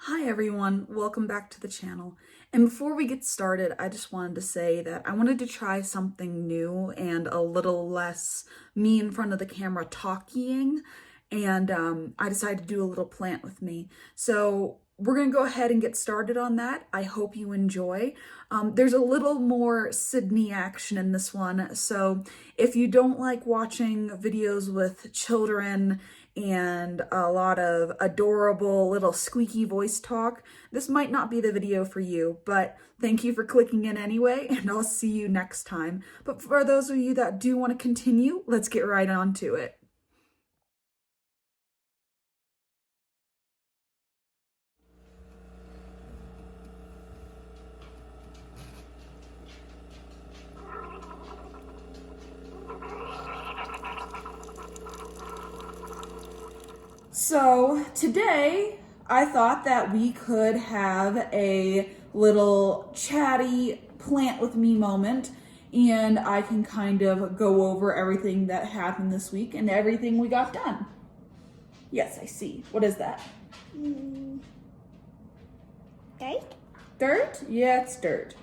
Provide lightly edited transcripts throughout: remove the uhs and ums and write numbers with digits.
Hi everyone, welcome back to the channel. And before we get started, I just wanted to say that I wanted to try something new and a little less me in front of the camera talking. And I decided to do a little plant with me. So we're gonna go ahead and get started on that. I hope you enjoy. There's a little more Sydney action in this one. So if you don't like watching videos with children and a lot of adorable little squeaky voice talk, this might not be the video for you, but thank you for clicking in anyway, and I'll see you next time. But for those of you that do want to continue, let's get right on to it. So today I thought that we could have a little chatty plant with me moment, and I can kind of go over everything that happened this week and everything we got done. Yes, I see. What is that? Dirt? Dirt? Yeah, it's dirt.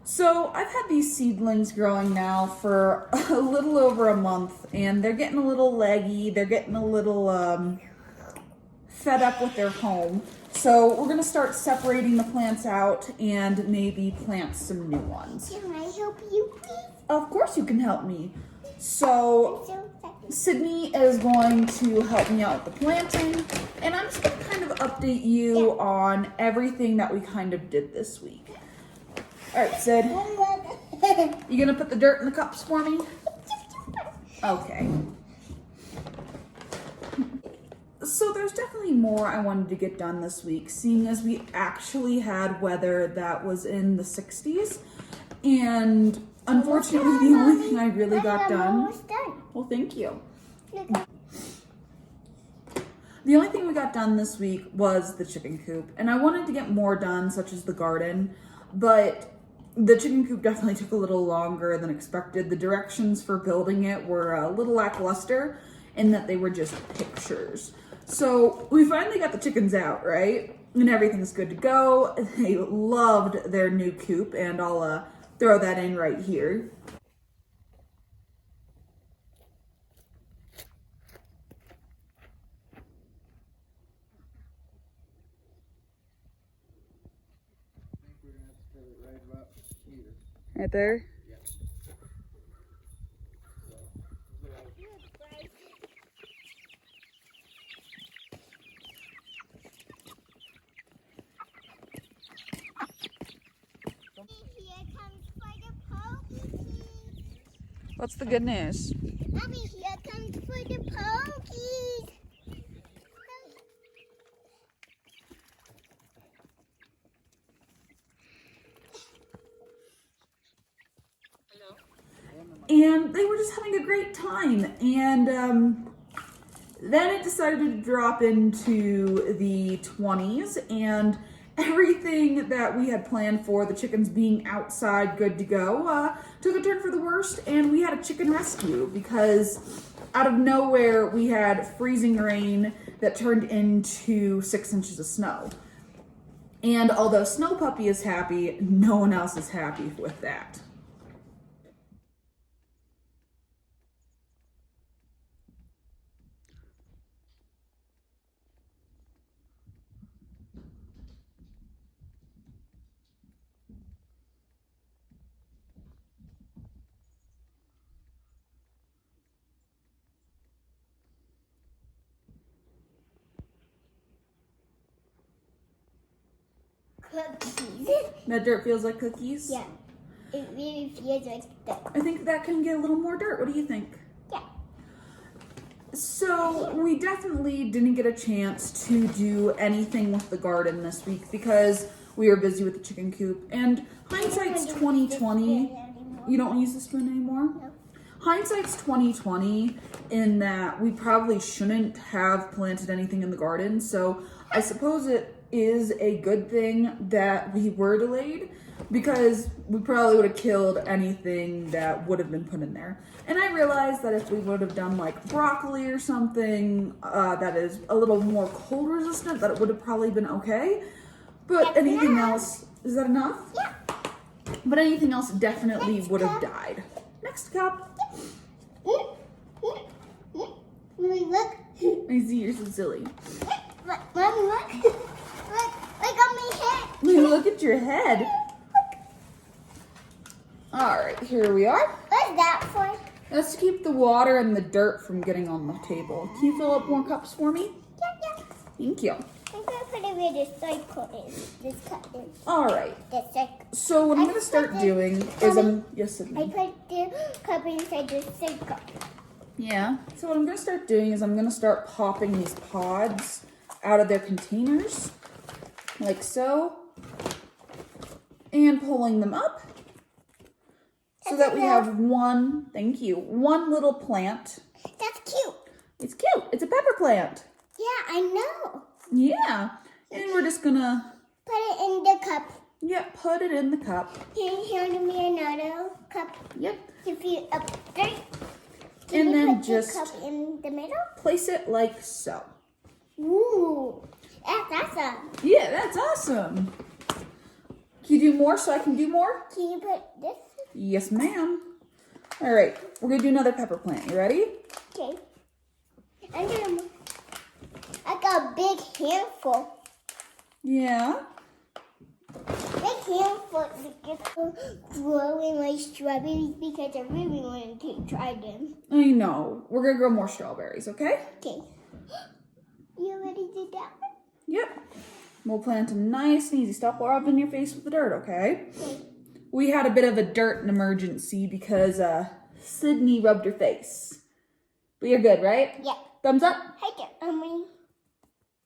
So I've had these seedlings growing now for a little over a month, and they're getting a little leggy. They're getting a little fed up with their home. So we're gonna start separating the plants out and maybe plant some new ones. Can I help you, please? Of course you can help me. So Sydney is going to help me out with the planting, and I'm just gonna kind of update you on everything that we kind of did this week. All right, Sid, you gonna put the dirt in the cups for me? Okay. So there's definitely more I wanted to get done this week, seeing as we actually had weather that was in the 60s. And unfortunately, the only thing I really got done... Well, thank you. The only thing we got done this week was the chicken coop. And I wanted to get more done, such as the garden, but the chicken coop definitely took a little longer than expected. The directions for building it were a little lackluster in that they were just pictures. So we finally got the chickens out, right? And everything's good to go. They loved their new coop, and I'll throw that in right here. Right there? What's the good news? Mommy, here comes for the pokies. And they were just having a great time. And then it decided to drop into the 20s, and everything that we had planned for the chickens being outside good to go took a turn for the worst, and we had a chicken rescue because out of nowhere we had freezing rain that turned into 6 inches of snow. And although Snow Puppy is happy, no one else is happy with that. Cookies. That dirt feels like cookies? Yeah. It really feels like that. I think that can get a little more dirt. What do you think? Yeah. So we definitely didn't get a chance to do anything with the garden this week because we were busy with the chicken coop. And hindsight's 2020. You don't use the spoon anymore? No. Hindsight's 2020 in that we probably shouldn't have planted anything in the garden. So I suppose it is a good thing that we were delayed because we probably would have killed anything that would have been put in there. And I realized that if we would have done like broccoli or something that is a little more cold resistant, that it would have probably been okay. But That's anything enough. else, is that enough? Yeah. But anything else definitely Next would have cup. died. Next cup. Look. I see, you're so silly. Mommy, look. Look on my head. Look at your head. All right, here we are. What's that for? That's to keep the water and the dirt from getting on the table. Can you fill up more cups for me? Yeah. Thank you. I'm gonna put it where the circle is. This cup is. All right. The circle. So what I'm going to start doing is yes, I Sydney. put the cup inside the circle. Yeah. So what I'm going to start doing is I'm going to start popping these pods out of their containers, like so, and pulling them up so that we have one. Thank you. One little plant. That's cute. It's cute. It's a pepper plant. Yeah, I know. Yeah. And we're just gonna, Put it in the cup. put it in the cup. Here to me another cup. Yep. If you up there. And you then put just the cup in the middle. place it like so. Ooh, that's awesome. Yeah, that's awesome. Can you do more so I can do more? Can you put this? Yes, ma'am. All right, we're gonna do another pepper plant. You ready? Okay. I got a big handful. Yeah. Big handful to get growing like strawberries because I really want to try them. I know. We're gonna grow more strawberries, okay? Okay. You already did that one? Yep. We'll plant them nice and easy. Stop rubbing your face with the dirt, okay? Okay. We had a bit of a dirt emergency because Sydney rubbed her face. But you're good, right? Yeah. Thumbs up? Hi there, Emily.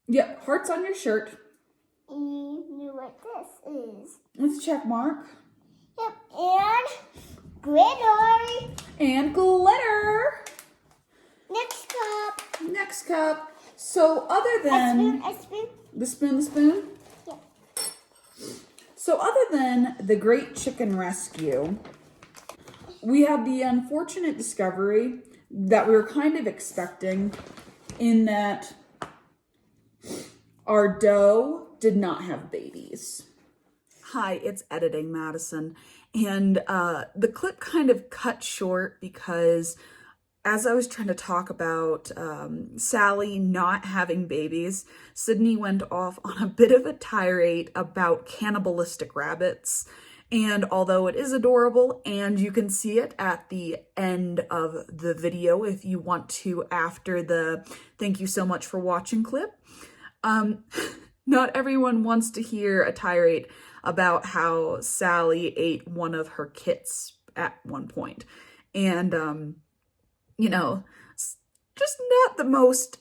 Yep. Hearts on your shirt. You know what this is. It's a check mark. Yep, and glitter. And glitter. Next cup. Next cup. So other than A spoon. the spoon. Yeah. So other than the Great Chicken Rescue, we had the unfortunate discovery that we were kind of expecting in that our doe did not have babies. Hi, it's Editing Madison. And the clip kind of cut short because as I was trying to talk about Sally not having babies, Sydney went off on a bit of a tirade about cannibalistic rabbits. And although it is adorable, and you can see it at the end of the video if you want to after the thank you so much for watching clip, not everyone wants to hear a tirade about how Sally ate one of her kits at one point. And, you know, just not the most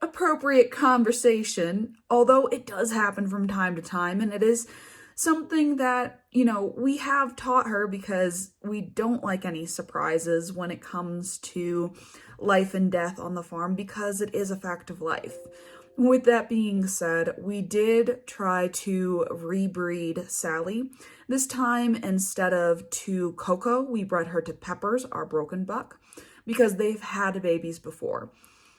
appropriate conversation, although it does happen from time to time, and it is something that, you know, we have taught her because we don't like any surprises when it comes to life and death on the farm because it is a fact of life. With that being said, we did try to rebreed Sally. This time, instead of to Coco, we bred her to Peppers, our broken buck, because they've had babies before.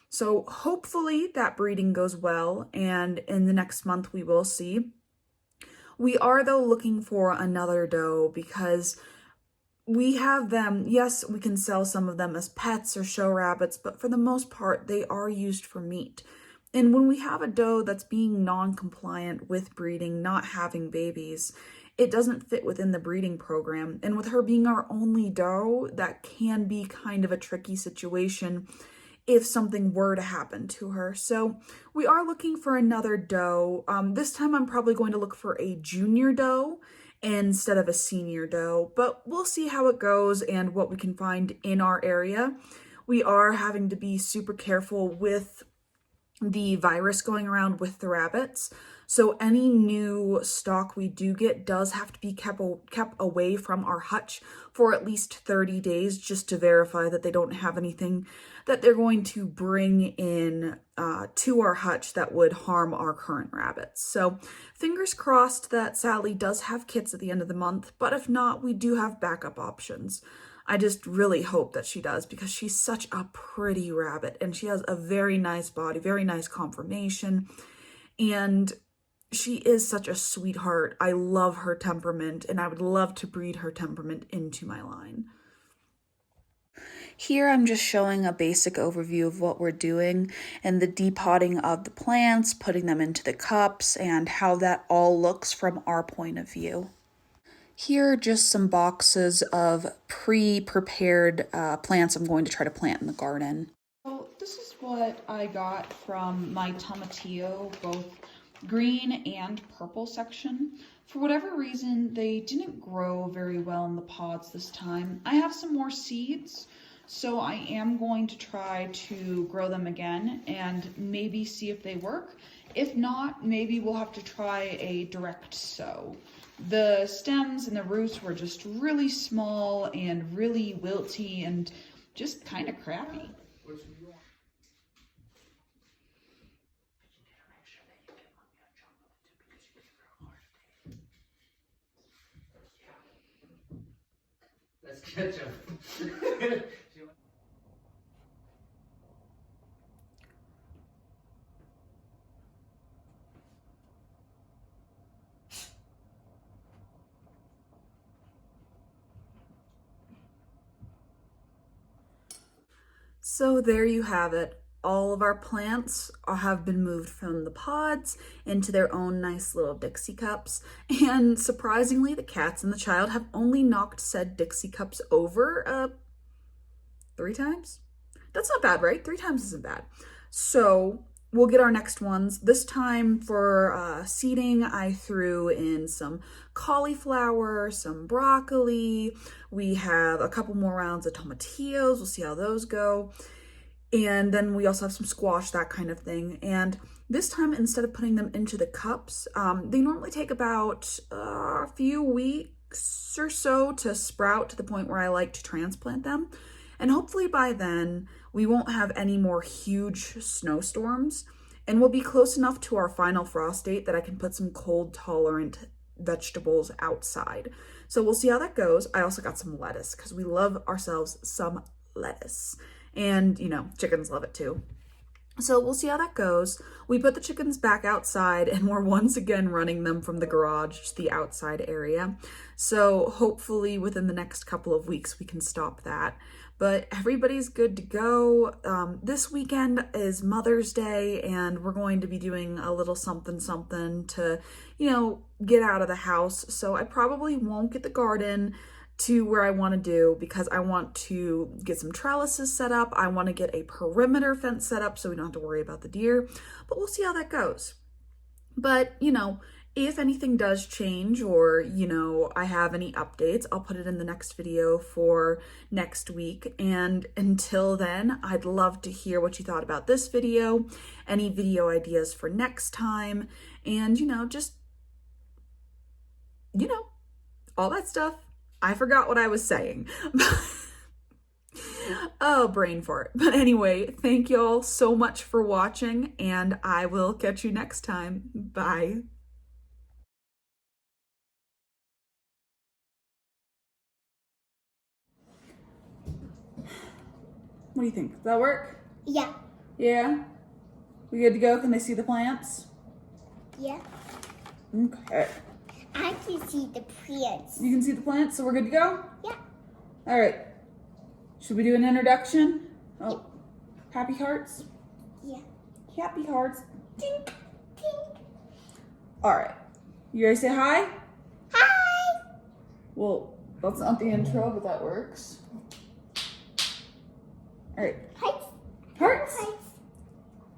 So hopefully that breeding goes well, and in the next month we will see. We are, though, looking for another doe because we have them. Yes, we can sell some of them as pets or show rabbits, but for the most part, they are used for meat. And when we have a doe that's being non-compliant with breeding, not having babies, it doesn't fit within the breeding program. And with her being our only doe, that can be kind of a tricky situation if something were to happen to her. So we are looking for another doe. This time I'm probably going to look for a junior doe instead of a senior doe, but we'll see how it goes and what we can find in our area. We are having to be super careful with the virus going around with the rabbits. So any new stock we do get does have to be kept away from our hutch for at least 30 days just to verify that they don't have anything that they're going to bring in to our hutch that would harm our current rabbits. So fingers crossed that Sally does have kits at the end of the month, but if not, we do have backup options. I just really hope that she does because she's such a pretty rabbit and she has a very nice body, very nice conformation, and she is such a sweetheart. I love her temperament and I would love to breed her temperament into my line. Here I'm just showing a basic overview of what we're doing and the depotting of the plants, putting them into the cups, and how that all looks from our point of view. Here are just some boxes of pre-prepared plants I'm going to try to plant in the garden. So this is what I got from my tomatillo, both green and purple section. For whatever reason, they didn't grow very well in the pods this time. I have some more seeds, so I am going to try to grow them again and maybe see if they work. If not, maybe we'll have to try a direct sow. The stems and the roots were just really small and really wilty and just kind of crappy. Let's catch him. So there you have it. All of our plants have been moved from the pods into their own nice little Dixie cups. And surprisingly, the cats and the child have only knocked said Dixie cups over 3 times. That's not bad, right? 3 times isn't bad. So we'll get our next ones. This time for seeding, I threw in some cauliflower, some broccoli. We have a couple more rounds of tomatillos. We'll see how those go. And then we also have some squash, that kind of thing. And this time, instead of putting them into the cups, they normally take about a few weeks or so to sprout to the point where I like to transplant them. And hopefully by then, we won't have any more huge snowstorms and we'll be close enough to our final frost date that I can put some cold tolerant vegetables outside. So we'll see how that goes. I also got some lettuce because we love ourselves some lettuce. And, you know, chickens love it too. So we'll see how that goes. We put the chickens back outside and we're once again running them from the garage to the outside area. So hopefully within the next couple of weeks we can stop that. But everybody's good to go. This weekend is Mother's Day and we're going to be doing a little something to, you know, get out of the house. So I probably won't get the garden to where I want to do because I want to get some trellises set up. I want to get a perimeter fence set up so we don't have to worry about the deer, but we'll see how that goes. But, you know, if anything does change or, you know, I have any updates, I'll put it in the next video for next week. And until then, I'd love to hear what you thought about this video, any video ideas for next time, and, you know, just, you know, all that stuff. I forgot what I was saying. Oh, brain fart. But anyway, thank you all so much for watching, and I will catch you next time. Bye. What do you think? Does that work? Yeah. Yeah? We good to go? Can they see the plants? Yeah. Okay. I can see the plants. You can see the plants, so we're good to go? Yeah. All right. Should we do an introduction? Oh, happy hearts? Yeah. Happy hearts. Ding. Pink. All right. You ready to say hi? Hi. Well, that's not the intro, but that works. All right. Hearts. Hearts. Hearts.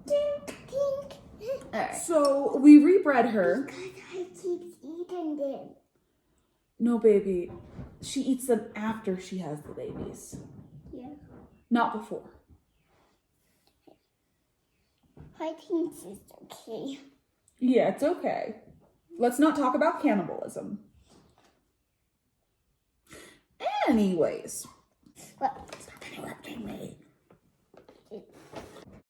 Pink. Pink. All right. So we rebred her. Because I keep eating them. No, baby. She eats them after she has the babies. Yeah. Not before. I think it's okay. Yeah, it's okay. Let's not talk about cannibalism. Anyways. What? Stop interrupting me.